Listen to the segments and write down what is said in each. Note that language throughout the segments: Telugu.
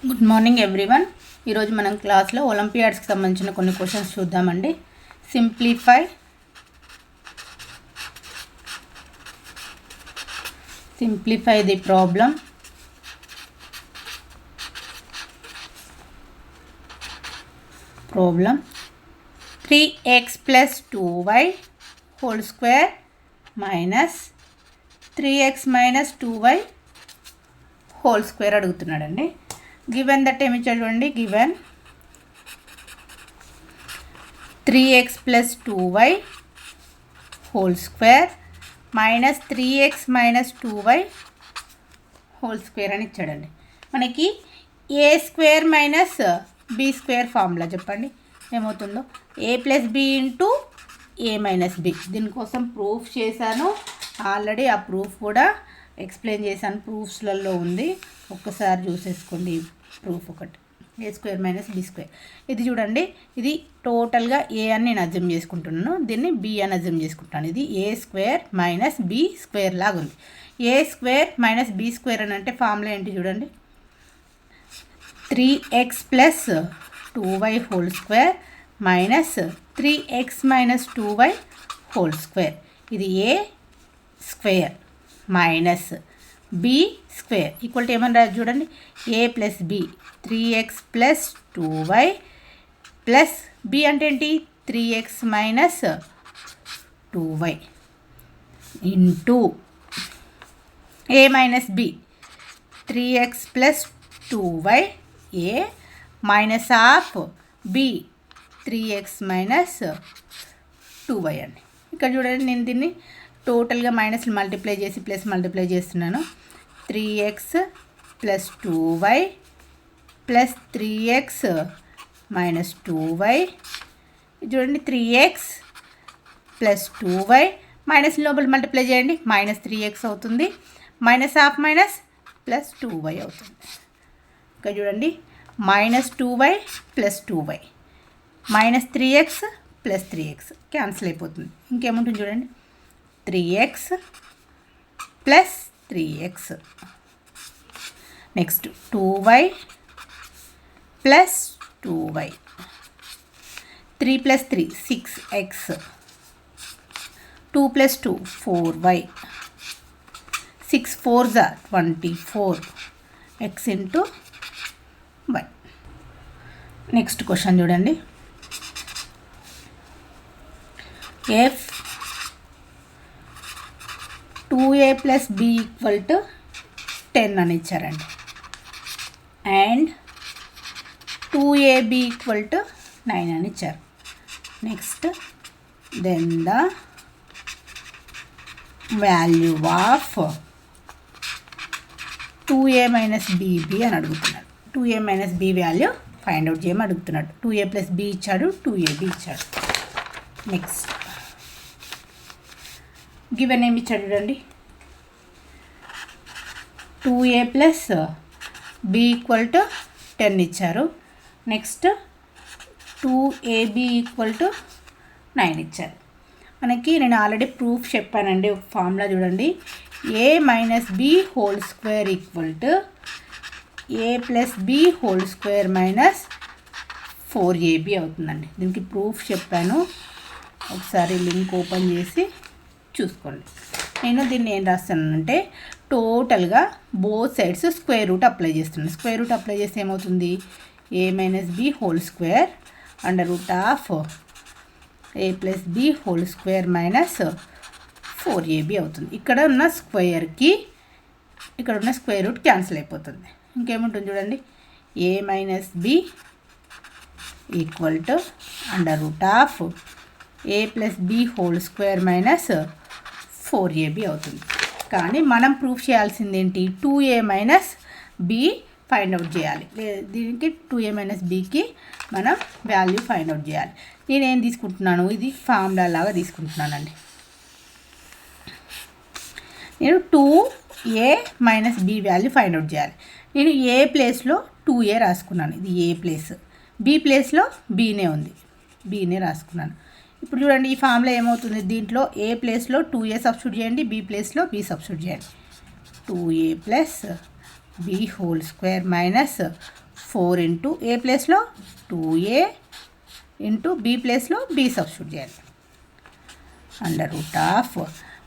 Good morning everyone. ఈరోజు మనం క్లాస్లో ఒలింపియాడ్స్కి సంబంధించిన కొన్ని క్వశ్చన్స్ చూద్దామండి. Simplify the problem. Problem 3x + 2y whole square minus 3x - 2y whole square అడుగుతున్నాడండి. గివెన్ దట్ ఏమి చూడండి, given 3x + 2y whole square minus 3x - 2y whole square అని ఇచ్చాడండి. మనకి a² - b² ఫార్ములా చెప్పండి ఏమవుతుందో. a + b × a - b. దీనికోసం ప్రూఫ్ చేశాను ఆల్రెడీ, ఆ ప్రూఫ్ కూడా ఎక్స్ప్లెయిన్ చేశాను, ప్రూఫ్స్లలో ఉంది, ఒక్కసారి చూసేసుకోండి. ప్రూఫ్ ఒకటి a² - b². ఇది చూడండి, ఇది టోటల్గా a అని నేను అజ్యూమ్ చేసుకుంటున్నాను, దీన్ని b అని అజ్యూమ్ చేసుకుంటాను. ఇది a² - b² లాగా ఉంది. a² - b² అని అంటే ఫార్ములా ఏంటి చూడండి, 3x + 2y whole square minus 3x - 2y whole square. ఇది a² minus b² equal to ఏమని రాదు చూడండి, a + b 3x + 2y plus b అంటే ఏంటి 3x - 2y into a - b 3x + 2y a minus of b 3x - 2y అండి. ఇక్కడ చూడండి, నేను దీన్ని టోటల్గా మైనస్లు మల్టిప్లై చేసి ప్లస్ మల్టిప్లై చేస్తున్నాను. 3x + 2y plus 3x - 2y. చూడండి, 3x + 2y మైనస్ లోపల మల్టిప్లై చేయండి, -3x అవుతుంది, minus of minus plus 2y అవుతుంది. ఇక్కడ చూడండి, -2y + 2y -3x + 3x cancel అయిపోతుంది. ఇంకేముంటుంది చూడండి, 3x + 3x. Next 2y + 2y 3 + 3 6x 2 + 2 4y 6 4s 24 x × y. Next question చూడండి, if 2a + b = 10 అని ఇచ్చారండి, అండ్ 2ab = 9 అని ఇచ్చారు. Next then the value of 2a - bb అని అడుగుతున్నాడు. 2a - b value find out చేయమని అడుగుతున్నాడు. 2a + b ఇచ్చాడు, 2ab ఇచ్చాడు. నెక్స్ట్ గివెన్ ఏమి ఇచ్చాడు చూడండి, 2a + b = 10 ఇచ్చారు. నెక్స్ట్ 2ab = 9 ఇచ్చారు. మనకి నేను ఆల్రెడీ ప్రూఫ్ చెప్పానండి, ఒక ఫార్ములా చూడండి, a - b whole square = a + b whole square - 4ab అవుతుందండి. దీనికి ప్రూఫ్ చెప్పాను, ఒకసారి లింక్ ఓపెన్ చేసి చూసుకోండి. నేను దీన్ని ఏం రాస్తానంటే టోటల్గా both sides square root apply చేస్తున్నాను. స్క్వేర్ రూట్ అప్లై చేస్తే ఏమవుతుంది, a - b whole square √{a + b whole square - 4ab అవుతుంది. ఇక్కడ ఉన్న స్క్వేర్కి ఇక్కడ ఉన్న స్క్వేర్ రూట్ క్యాన్సిల్ అయిపోతుంది. ఇంకేముంటుంది చూడండి, a - b equal to √{a + b whole square - 4ab అవుతుంది. కానీ మనం ప్రూఫ్ చేయాల్సింది ఏంటి, 2a - b ఫైండ్ అవుట్ చేయాలి. దీనికి 2a - bకి మనం వాల్యూ ఫైండ్ అవుట్ చేయాలి. నేనేం తీసుకుంటున్నాను, ఇది ఫార్ములా లాగా తీసుకుంటున్నానండి. నేను 2a - b value find out చేయాలి. నేను ఏ ప్లేస్లో 2a రాసుకున్నాను, ఇది ఏ ప్లేస్, b ప్లేస్లో bనే ఉంది, bనే రాసుకున్నాను. ఇప్పుడు చూడండి, ఈ ఫార్ములా ఏమవుతుంది, దీంట్లో ఏ ప్లేస్లో 2a సబ్స్టిట్యూట్ చేయండి, b ప్లేస్లో b సబ్స్టిట్యూట్ చేయండి. 2a + b whole square 4 into A ప్లేస్లో 2a ఇంటూ బి ప్లేస్లో బి సబ్స్టిట్యూట్ చేయాలి. అండర్ రూట్ ఆఫ్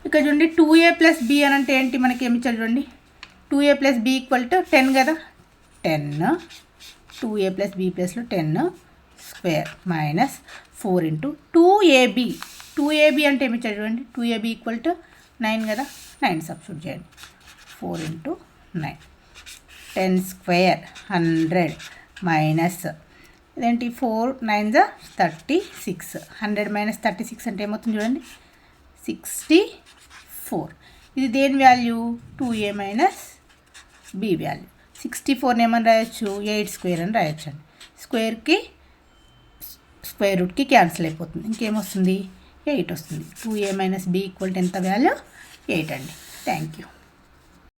ఇక్కడ చూడండి 2a ప్లస్ బి అని అంటే ఏంటి, మనకి ఏమి ఇచ్చారు చూడండి, 2a plus B equal to 10 కదా, 10 2a ప్లస్ బి ప్లస్లో 10 స్క్వేర్ మైనస్ 4 ఇంటూ 2ab అంటే ఏమి ఇచ్చారు చూడండి, 2ab ఈక్వల్ టు 9 కదా, 9 సబ్స్టిట్యూట్ చేయండి. 4 ఇంటూ 9 10 స్క్వేర్ 100 మైనస్ ఇదేంటి 4 9 36, 100 మైనస్ 36 అంటే ఏమవుతుంది చూడండి 64. ఇది దేని value 2a minus B value. 64 ఏమని రాయొచ్చు 8 స్క్వేర్ అని రాయొచ్చు అండి. స్క్వేర్కి స్క్వేర్ రూట్కి క్యాన్సిల్ అయిపోతుంది, ఇంకేమొస్తుంది 8 వస్తుంది. 2a minus B equal to ఎంత వాల్యూ 8 అండి. Thank you.